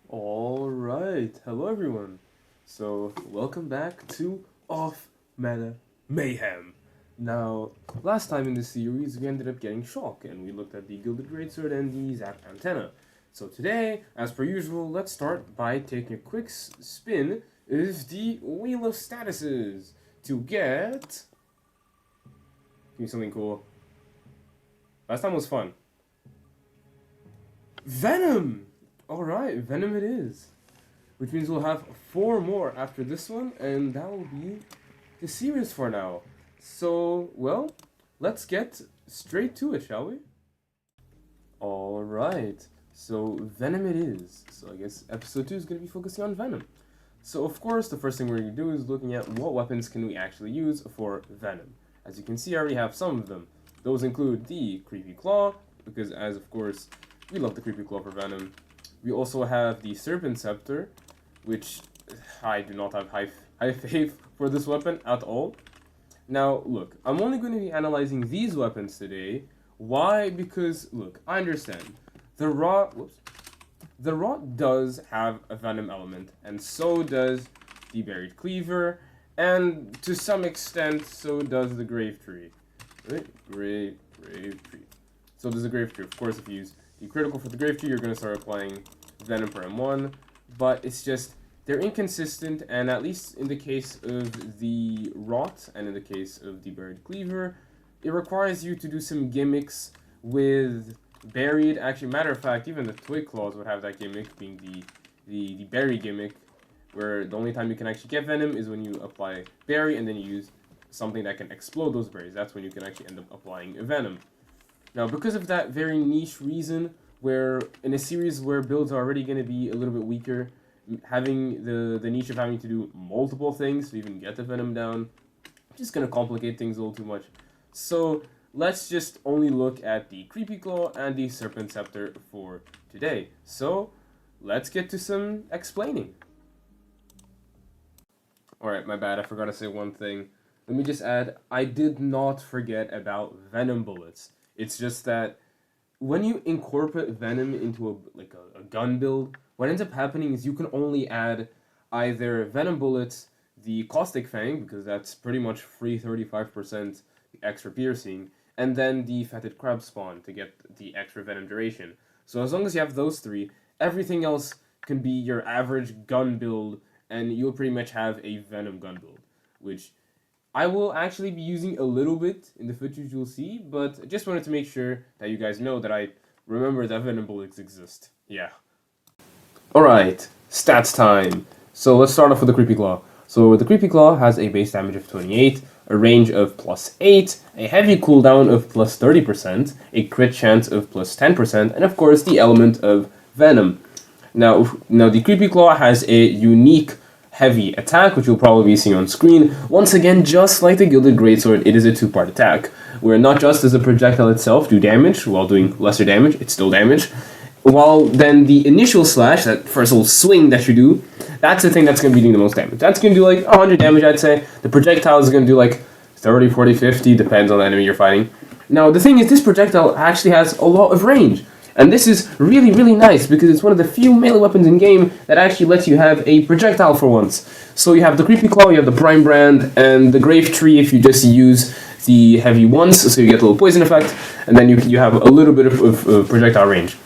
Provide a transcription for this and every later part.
Alright, hello everyone. So, welcome back to Off Mana Mayhem. Now, last time in the series we ended up getting Shock and we looked at the Gilded Greatsword and the Zap Antenna. So today, as per usual, let's start by taking a quick spin of the Wheel of Statuses to get... Give me something cool. Last time was fun. Venom! Alright, Venom it is. Which means we'll have 4 more after this one, and that will be the series for now. So, well, let's get straight to it, shall we? Alright, so Venom it is. So I guess episode 2 is going to be focusing on Venom. So of course, the first thing we're going to do is looking at what weapons can we actually use for Venom. As you can see, I already have some of them. Those include the Creepy Claw, because as of course, we love the Creepy Claw for Venom. We also have the Serpent Scepter, which I do not have high faith for this weapon at all. Now, look, I'm only going to be analyzing these weapons today. Why? Because, look, I understand. The Rot does have a Venom element, and so does the Buried Cleaver, and to some extent, so does the Grave Tree. Right? Grave Tree. So does the Grave Tree. Of course, if you use the critical for the Grave Tree, you're going to start applying Venom per M1, but it's just, they're inconsistent, and at least in the case of the Rot, and in the case of the Buried Cleaver, it requires you to do some gimmicks with Buried. Actually, matter of fact, even the Twig Claws would have that gimmick, being the Bury gimmick, where the only time you can actually get Venom is when you apply Bury, and then you use something that can explode those berries. That's when you can actually end up applying a Venom. Now, because of that very niche reason, where in a series where builds are already going to be a little bit weaker, having the niche of having to do multiple things to even get the Venom down, just going to complicate things a little too much. So let's just only look at the Creepy Claw and the Serpent Scepter for today. So let's get to some explaining. Alright, my bad, I forgot to say one thing. Let me just add, I did not forget about Venom bullets. It's just that when you incorporate Venom into a gun build, what ends up happening is you can only add either Venom bullets, the Caustic Fang, because that's pretty much free 35% extra piercing, and then the Fetid Crab Spawn to get the extra Venom duration. So as long as you have those 3, everything else can be your average gun build, and you'll pretty much have a Venom gun build, which I will actually be using a little bit in the footage you'll see, but I just wanted to make sure that you guys know that I remember that Venom bullets exist. Yeah. Alright, stats time. So let's start off with the Creepy Claw. So the Creepy Claw has a base damage of 28, a range of +8, a heavy cooldown of +30%, a crit chance of +10%, and of course the element of Venom. Now the Creepy Claw has a unique heavy attack, which you'll probably be seeing on screen. Once again, just like the Gilded Greatsword, it is a 2-part attack, where not just does the projectile itself do damage, while doing lesser damage, it's still damage, while then the initial slash, that first little swing that you do, that's the thing that's going to be doing the most damage. That's going to do like 100 damage, I'd say. The projectile is going to do like 30, 40, 50, depends on the enemy you're fighting. Now, the thing is, this projectile actually has a lot of range. And this is really, really nice, because it's one of the few melee weapons in game that actually lets you have a projectile for once. So you have the Creepy Claw, you have the Prime Brand, and the Grave Tree if you just use the heavy ones, so you get a little poison effect, and then you have a little bit of projectile range.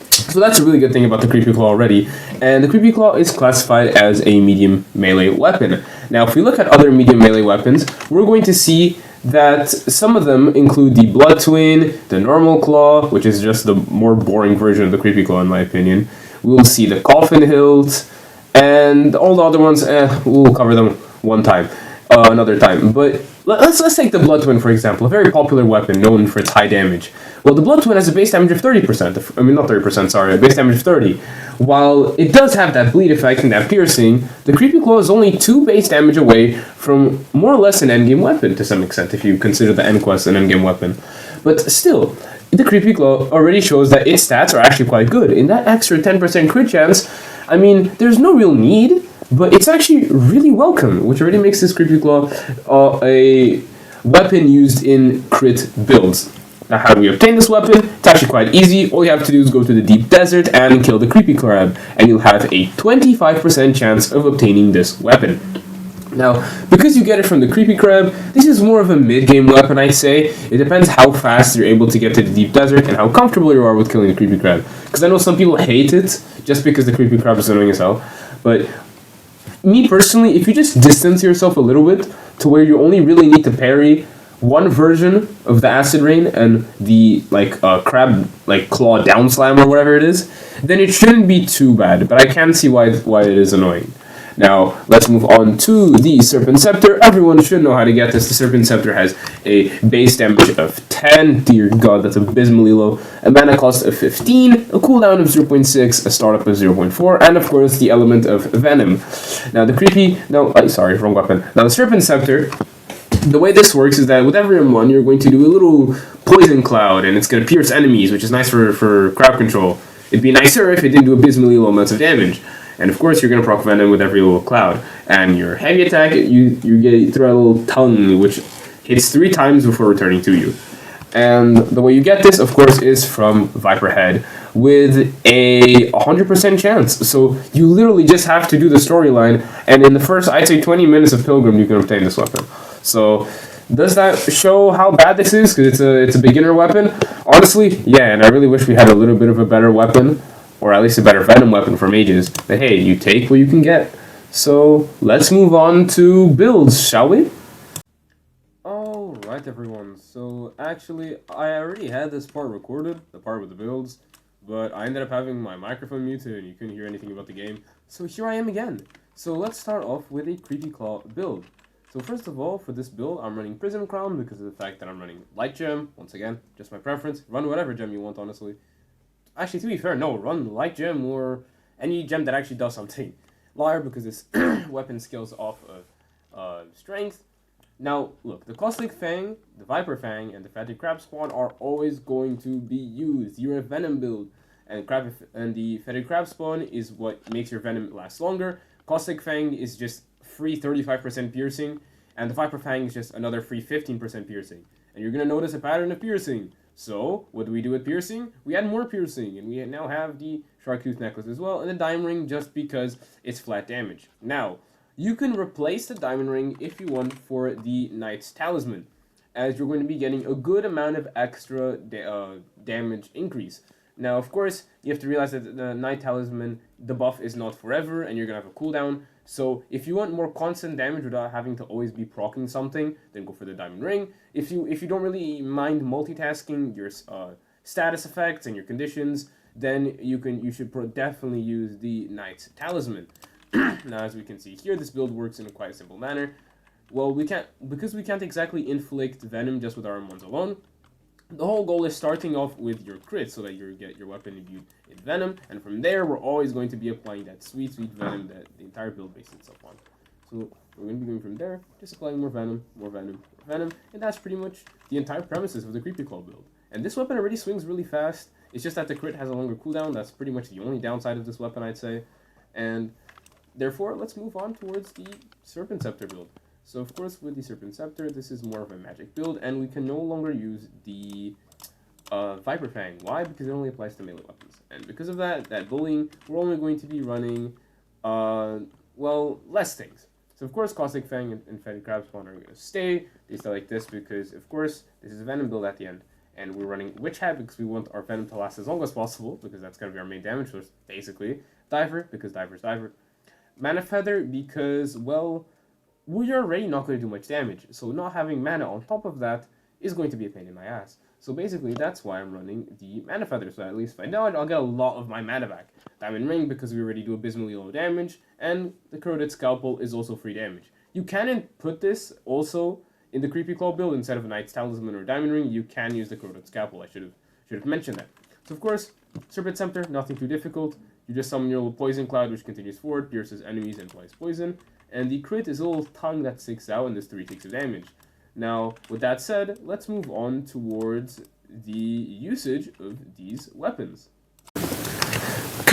So that's a really good thing about the Creepy Claw already. And the Creepy Claw is classified as a medium melee weapon. Now, if we look at other medium melee weapons, we're going to see that some of them include the Blood Twin, the Normal Claw, which is just the more boring version of the Creepy Claw in my opinion. We'll see the Coffin Hilt, and all the other ones, we'll cover them another time. But let's take the Blood Twin for example, a very popular weapon known for its high damage. Well, the Blood Twin has a base damage of 30%, not 30%, sorry, a base damage of 30. While it does have that bleed effect and that piercing, the Creepy Claw is only 2 base damage away from more or less an endgame weapon to some extent, if you consider the end quest an endgame weapon. But still, the Creepy Claw already shows that its stats are actually quite good. In that extra 10% crit chance, I mean, there's no real need, but it's actually really welcome, which already makes this Creepy Claw a weapon used in crit builds. Now, how do we obtain this weapon? It's actually quite easy. All you have to do is go to the deep desert and kill the creepy crab, and you'll have a 25% chance of obtaining this weapon. Now, because you get it from the creepy crab, this is more of a mid-game weapon, I'd say. It depends how fast you're able to get to the deep desert and how comfortable you are with killing the creepy crab. Because I know some people hate it just because the creepy crab is annoying as hell. But me personally, if you just distance yourself a little bit to where you only really need to parry one version of the acid rain and the crab claw down slam or whatever it is, then it shouldn't be too bad. But I can see why it is annoying. Now, let's move on to the Serpent Scepter. Everyone should know how to get this. The Serpent Scepter has a base damage of 10. Dear God, that's abysmally low. A mana cost of 15, a cooldown of 0.6, a startup of 0.4, and of course the element of Venom. Now, wrong weapon. Now, the Serpent Scepter, the way this works is that with every M1, you're going to do a little poison cloud, and it's going to pierce enemies, which is nice for crowd control. It'd be nicer if it didn't do abysmally low amounts of damage. And of course, you're going to proc Venom with every little cloud. And your heavy attack, you throw a little tongue, which hits 3 times before returning to you. And the way you get this, of course, is from Viper Head with a 100% chance. So you literally just have to do the storyline, and in the first, I'd say, 20 minutes of Pilgrim, you can obtain this weapon. So does that show how bad this is? Because it's a beginner weapon? Honestly, yeah, and I really wish we had a little bit of a better weapon, or at least a better Venom weapon for mages. But hey, you take what you can get. So let's move on to builds, shall we? Alright everyone, so actually I already had this part recorded, the part with the builds, but I ended up having my microphone muted and you couldn't hear anything about the game. So here I am again. So let's start off with a Creepy Claw build. So first of all, for this build, I'm running Prism Crown because of the fact that I'm running Light Gem. Once again, just my preference. Run whatever gem you want, honestly. Actually, to be fair, no, run Light Gem or any gem that actually does something. Liar, because this weapon scales off of strength. Now, look, the Caustic Fang, the Viper Fang, and the Fatted Crab Spawn are always going to be used. You're a Venom build, and the Fatted Crab Spawn is what makes your Venom last longer. Caustic Fang is just free 35% piercing, and the Viper Fang is just another free 15% piercing. And you're going to notice a pattern of piercing. So, what do we do with piercing? We add more piercing, and we now have the Shark Tooth Necklace as well, and the Diamond Ring just because it's flat damage. Now, you can replace the Diamond Ring if you want for the Knight's Talisman, as you're going to be getting a good amount of extra damage increase. Now, of course, you have to realize that the Knight Talisman, the buff is not forever, and you're going to have a cooldown. So, if you want more constant damage without having to always be proccing something, then go for the Diamond Ring. If you don't really mind multitasking your status effects and your conditions, then you should definitely use the Knight's Talisman. Now, as we can see here, this build works in a quite simple manner. Well, because we can't exactly inflict Venom just with our M1s alone. The whole goal is starting off with your crit so that you get your weapon imbued in Venom, and from there we're always going to be applying that sweet Venom that the entire build bases itself on. So we're going to be going from there, just applying more Venom, and that's pretty much the entire premises of the Creepy Claw build. And this weapon already swings really fast. It's just that the crit has a longer cooldown. That's pretty much the only downside of this weapon, I'd say. And therefore, let's move on towards the Serpent Scepter build. So, of course, with the Serpent Scepter, this is more of a magic build, and we can no longer use the Viper Fang. Why? Because it only applies to melee weapons. And because of that bullying, we're only going to be running, less things. So, of course, Caustic Fang and Fatted Crab Spawn are going to stay. They stay like this because, of course, this is a Venom build at the end. And we're running Witch Hat because we want our Venom to last as long as possible, because that's going to be our main damage source, basically. Diver, because Diver's Diver. Mana Feather, because, well, we're already not going to do much damage, so not having mana on top of that is going to be a pain in my ass. So basically, that's why I'm running the Mana Feather, so at least if I die, I'll get a lot of my mana back. Diamond Ring, because we already do abysmally low damage, and the Corroded Scalpel is also free damage. You can put this also in the Creepy Claw build instead of a Knight's Talisman or Diamond Ring. You can use the Corroded Scalpel. I should have mentioned that. So of course, Serpent Scepter, nothing too difficult. You just summon your little Poison Cloud, which continues forward, pierces enemies, and applies poison. And the crit is a little tongue that sticks out and does 3 ticks of damage. Now, with that said, let's move on towards the usage of these weapons.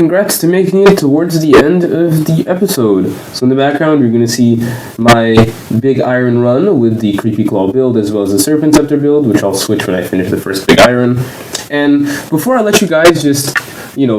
congrats to making it towards the end of the episode. So in the background, you're going to see my big iron run with the Creepy Claw build, as well as the Serpent Scepter build, which I'll switch when I finish the first big iron. And before I let you guys just,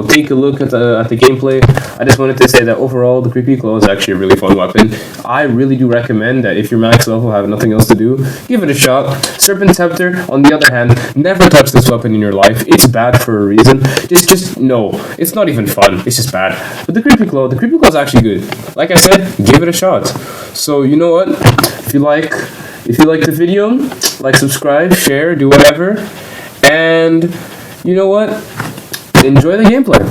take a look at the gameplay, I just wanted to say that overall, the Creepy Claw is actually a really fun weapon. I really do recommend that if you're max level, have nothing else to do, give it a shot. Serpent Scepter, on the other hand, never touch this weapon in your life. It's bad for a reason. Just no. It's not even fun. It's just bad. But the Creepy Claw is actually good. Like I said, give it a shot. So you know what? If you like the video, subscribe, share, do whatever. And you know what? Enjoy the gameplay.